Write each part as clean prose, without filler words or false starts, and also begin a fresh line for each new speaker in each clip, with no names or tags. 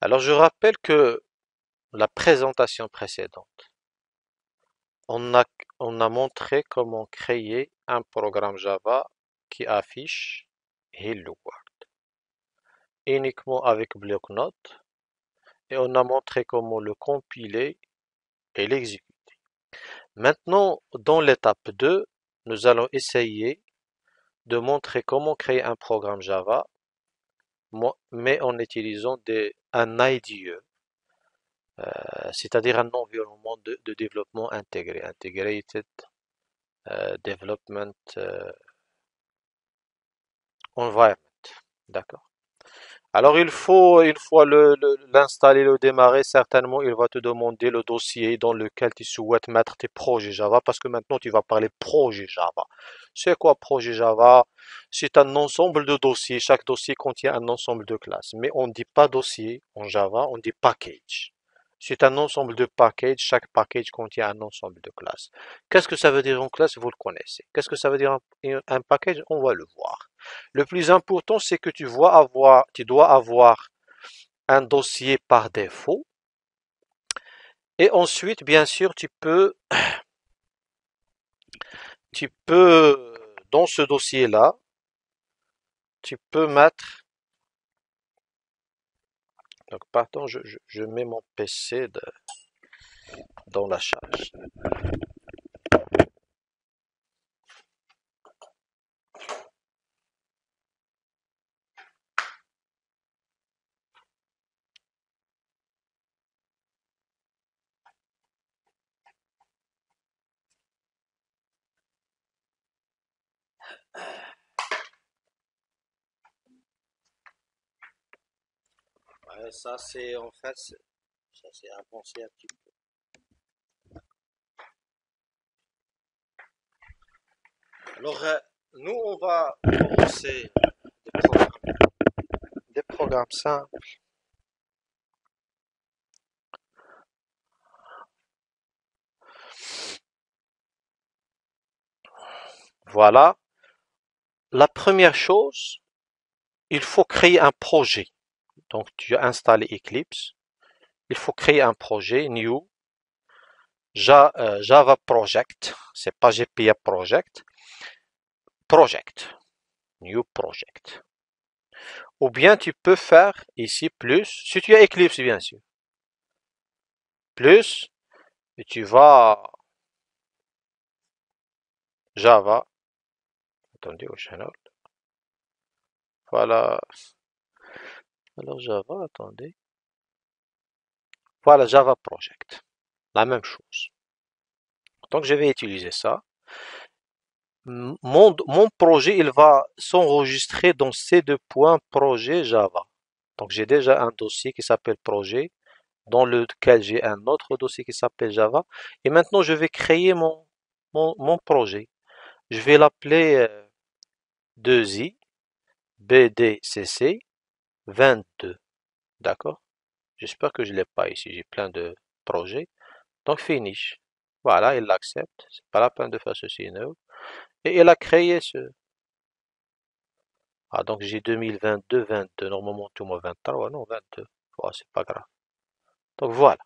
Alors je rappelle que la présentation précédente, on a, on a montré comment créer un programme Java qui affiche Hello World uniquement avec bloc-notes et on a montré comment le compiler et l'exécuter. Maintenant, dans l'étape 2, nous allons essayer de montrer comment créer un programme Java, mais en utilisant un IDE, c'est-à-dire un environnement de développement intégré, Integrated Development Environment. D'accord. Alors il faut, une fois l'installer, le démarrer, certainement il va te demander le dossier dans lequel tu souhaites mettre tes projets Java, parce que maintenant tu vas parler projet Java. C'est quoi projet Java? C'est un ensemble de dossiers, chaque dossier contient un ensemble de classes, mais on ne dit pas dossier en Java, on dit package. C'est un ensemble de packages, chaque package contient un ensemble de classes. Qu'est-ce que ça veut dire en classe? Vous le connaissez. Qu'est-ce que ça veut dire un package? On va le voir. Le plus important, c'est que tu dois avoir un dossier par défaut. Et ensuite, bien sûr, tu peux, dans ce dossier-là, tu peux mettre, donc, pardon, je mets mon PC dans la charge. Ouais, ça, c'est, en fait, ça, c'est avancé un petit peu. Alors, nous, on va commencer des programmes simples. Voilà. La première chose, il faut créer un projet. Donc, tu as installé Eclipse. Il faut créer un projet, New, Java Project. C'est pas GPA Project. Project. New Project. Ou bien tu peux faire ici plus, si tu as Eclipse, bien sûr. Plus, et tu vas Java. Attendez, au channel. Voilà. Alors, Java, attendez. Voilà, Java Project. La même chose. Donc, je vais utiliser ça. Mon projet, il va s'enregistrer dans ces deux points projet Java. Donc, j'ai déjà un dossier qui s'appelle projet, dans lequel j'ai un autre dossier qui s'appelle Java. Et maintenant, je vais créer mon projet. Je vais l'appeler 2i BDCC 22. D'accord? J'espère que je ne l'ai pas ici. J'ai plein de projets. Donc, finish. Voilà, il l'accepte. C'est pas la peine de faire ceci. No. Et il a créé ce. Ah, donc j'ai 2022, 22. Normalement, tout moi 23. Non, 22. Oh, c'est pas grave. Donc, voilà.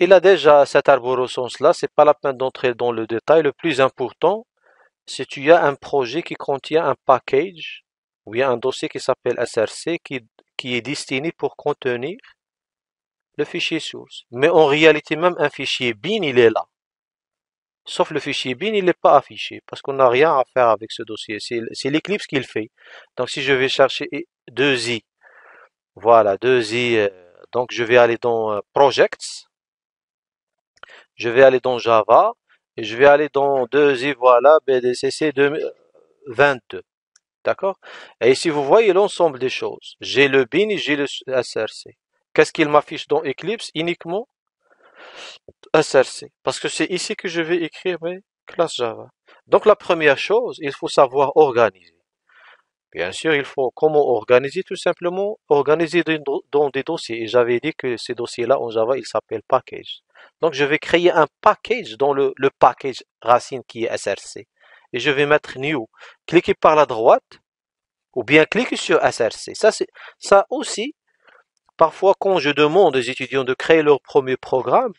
Il a déjà cette arborescence-là. C'est pas la peine d'entrer dans le détail. Le plus important, si tu as un projet qui contient un package, ou bien un dossier qui s'appelle SRC, qui est destiné pour contenir le fichier source. Mais en réalité, même un fichier bin, il est là. Sauf le fichier bin, il n'est pas affiché, parce qu'on n'a rien à faire avec ce dossier. C'est l'Eclipse qui le fait. Donc si je vais chercher 2i, voilà, 2i, donc je vais aller dans Projects, je vais aller dans Java, et je vais aller dans 2i, voilà, BDCC 22. D'accord? Et ici, vous voyez l'ensemble des choses. J'ai le bin et j'ai le SRC. Qu'est-ce qu'il m'affiche dans Eclipse? Uniquement SRC. Parce que c'est ici que je vais écrire mes classes Java. Donc la première chose, il faut savoir organiser. Bien sûr, il faut comment organiser? Tout simplement organiser dans des dossiers. Et j'avais dit que ces dossiers-là en Java, ils s'appellent package. Donc je vais créer un package dans le package racine qui est SRC. Et je vais mettre new. Cliquez par la droite ou bien cliquez sur SRC. Ça aussi, Parfois, quand je demande aux étudiants de créer leur premier programme,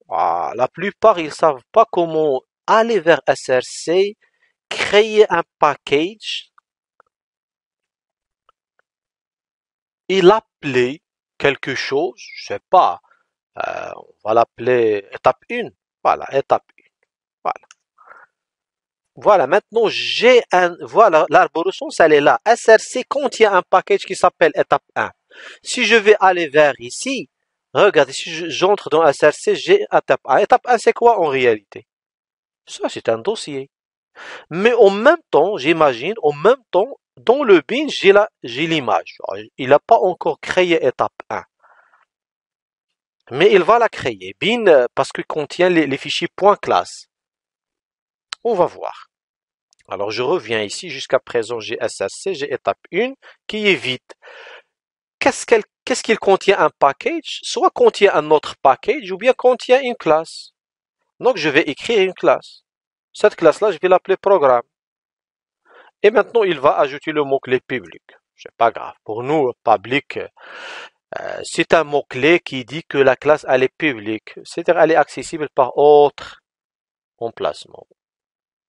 la plupart, ils savent pas comment aller vers SRC, créer un package et l'appeler quelque chose, je sais pas, on va l'appeler étape 1. Voilà, étape 1. Voilà. Voilà, maintenant voilà, l'arborescence, elle est là. SRC contient un package qui s'appelle étape 1. Si je vais aller vers ici, regardez, si j'entre dans SRC, j'ai étape 1. Étape 1, c'est quoi en réalité? Ça, c'est un dossier. Mais en même temps, j'imagine, en même temps, dans le bin, j'ai l'image. Il n'a pas encore créé étape 1. Mais il va la créer. Bin, parce qu'il contient les fichiers .class. On va voir. Alors, je reviens ici. Jusqu'à présent, j'ai SSC, j'ai étape 1 qui est vide. Qu'est-ce qu'il contient un package? Soit contient un autre package ou bien contient une classe. Donc, je vais écrire une classe. Cette classe-là, je vais l'appeler programme. Et maintenant, il va ajouter le mot-clé public. C'est pas grave. Pour nous, public, c'est un mot-clé qui dit que la classe, elle est publique. C'est-à-dire, elle est accessible par autre emplacement.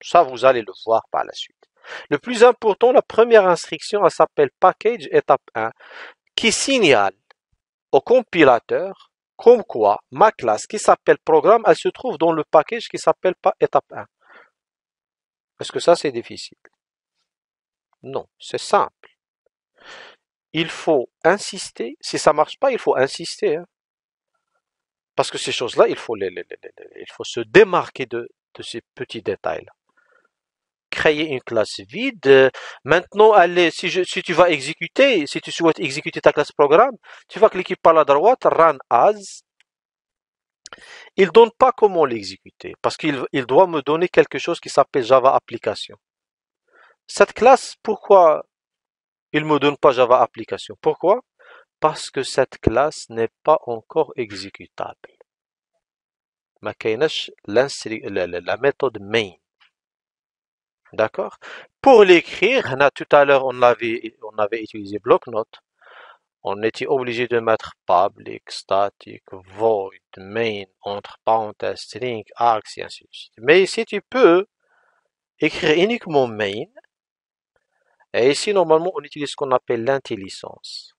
Ça, vous allez le voir par la suite. Le plus important, la première instruction, elle s'appelle package étape 1, qui signale au compilateur comme quoi ma classe qui s'appelle programme, elle se trouve dans le package qui s'appelle pas étape 1. Est-ce que ça, c'est difficile? Non, c'est simple. Il faut insister. Si ça marche pas, il faut insister. Hein. Parce que ces choses-là, il faut se démarquer de ces petits détails-là. Créer une classe vide. Maintenant, si tu vas exécuter, si tu souhaites exécuter ta classe programme, tu vas cliquer par la droite, Run As. Il ne donne pas comment l'exécuter parce qu'il doit me donner quelque chose qui s'appelle Java Application. Cette classe, pourquoi il ne me donne pas Java Application? Pourquoi? Parce que cette classe n'est pas encore exécutable. ما كايناش la méthode main. D'accord? Pour l'écrire, tout à l'heure on avait utilisé bloc-notes. On était obligé de mettre public, static, void, main, entre parenthèses, string, args, et ainsi de suite. Mais ici tu peux écrire uniquement main. Et ici normalement on utilise ce qu'on appelle l'intelligence.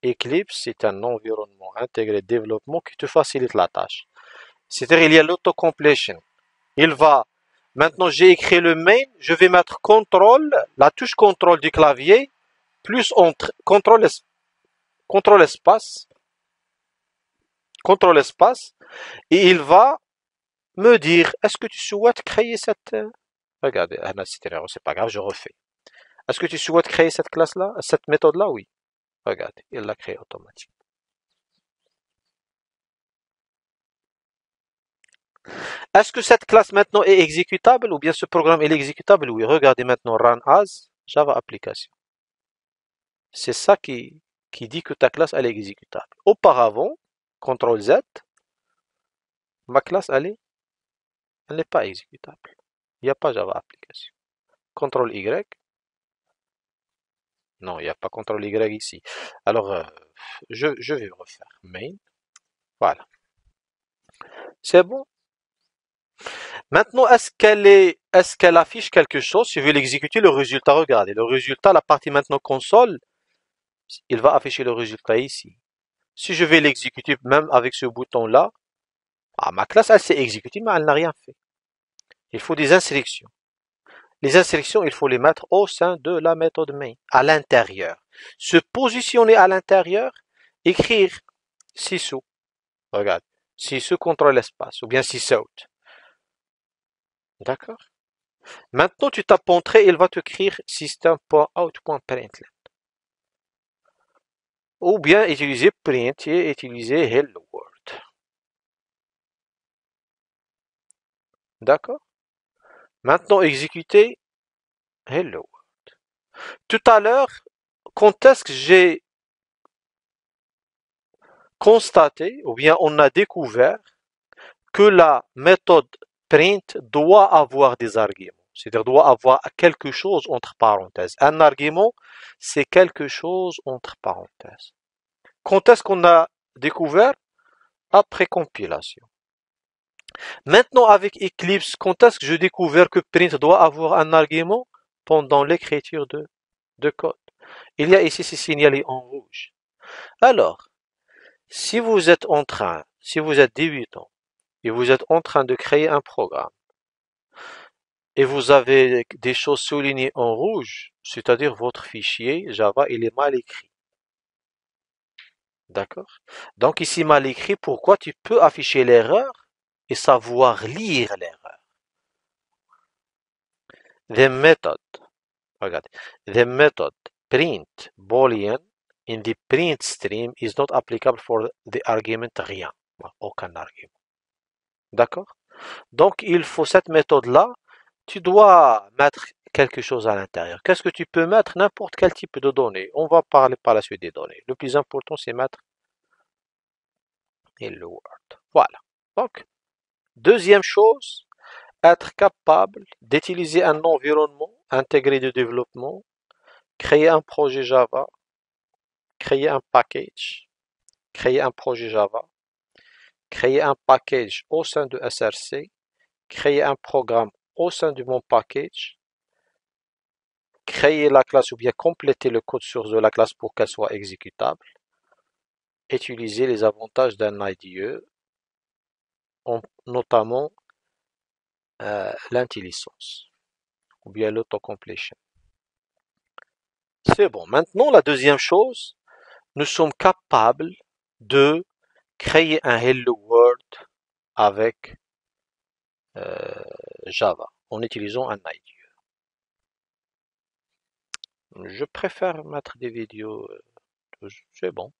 Eclipse, c'est un environnement intégré de développement qui te facilite la tâche. C'est-à-dire il y a l'autocompletion. Maintenant j'ai écrit le main, je vais mettre contrôle, la touche contrôle du clavier, plus contrôle espace, et il va me dire, est-ce que tu souhaites créer cette... Regardez, c'est pas grave, je refais. Est-ce que tu souhaites créer cette classe-là, cette méthode-là? Oui. Regardez, il l'a créé automatiquement. Est-ce que cette classe maintenant est exécutable ou bien ce programme est exécutable? Oui. Regardez maintenant Run As Java Application. C'est ça qui dit que ta classe elle est exécutable. Auparavant, CTRL Z, ma classe elle n'est pas exécutable. Il n'y a pas Java Application. CTRL Y. Non, il n'y a pas CTRL Y ici. Alors, je vais refaire main. Voilà. C'est bon. Maintenant, est-ce qu'elle affiche quelque chose? Si je veux l'exécuter, le résultat, regardez. Le résultat, la partie maintenant console, il va afficher le résultat ici. Si je vais l'exécuter même avec ce bouton-là, ma classe, elle s'est exécutée, mais elle n'a rien fait. Il faut des instructions. Les instructions, il faut les mettre au sein de la méthode main, à l'intérieur. Se positionner à l'intérieur, écrire sysout. Regarde, sysout contrôle espace, ou bien sysout. D'accord? Maintenant, tu tapes entrée, il va te écrire system.out.println. Ou bien utiliser print et utiliser hello world. D'accord? Maintenant, exécuter hello world. Tout à l'heure, quand est-ce que j'ai constaté, ou bien on a découvert que la méthode print doit avoir des arguments. C'est-à-dire doit avoir quelque chose entre parenthèses. Un argument, c'est quelque chose entre parenthèses. Quand est-ce qu'on a découvert? Après compilation. Maintenant, avec Eclipse, quand est-ce que je découvert que print doit avoir un argument? Pendant l'écriture de code. Il y a ici, c'est signalé en rouge. Alors, si vous êtes débutant, et vous êtes en train de créer un programme, et vous avez des choses soulignées en rouge, c'est-à-dire votre fichier Java, il est mal écrit. D'accord? Donc ici, mal écrit, pourquoi tu peux afficher l'erreur et savoir lire l'erreur? The method, regardez, the method print boolean in the print stream is not applicable for the argument rien. Aucun argument. D'accord? Donc il faut cette méthode-là, tu dois mettre quelque chose à l'intérieur. Qu'est-ce que tu peux mettre? N'importe quel type de données. On va parler par la suite des données. Le plus important, c'est mettre hello world. Voilà. Donc, deuxième chose, être capable d'utiliser un environnement intégré de développement, créer un projet Java, créer un package, créer un projet Java, créer un package au sein de SRC, créer un programme au sein de mon package, créer la classe ou bien compléter le code source de la classe pour qu'elle soit exécutable, utiliser les avantages d'un IDE, notamment l'intelligence ou bien l'autocompletion. C'est bon. Maintenant, la deuxième chose, nous sommes capables de créer un Hello World avec Java en utilisant un IDE. Je préfère mettre des vidéos, c'est bon.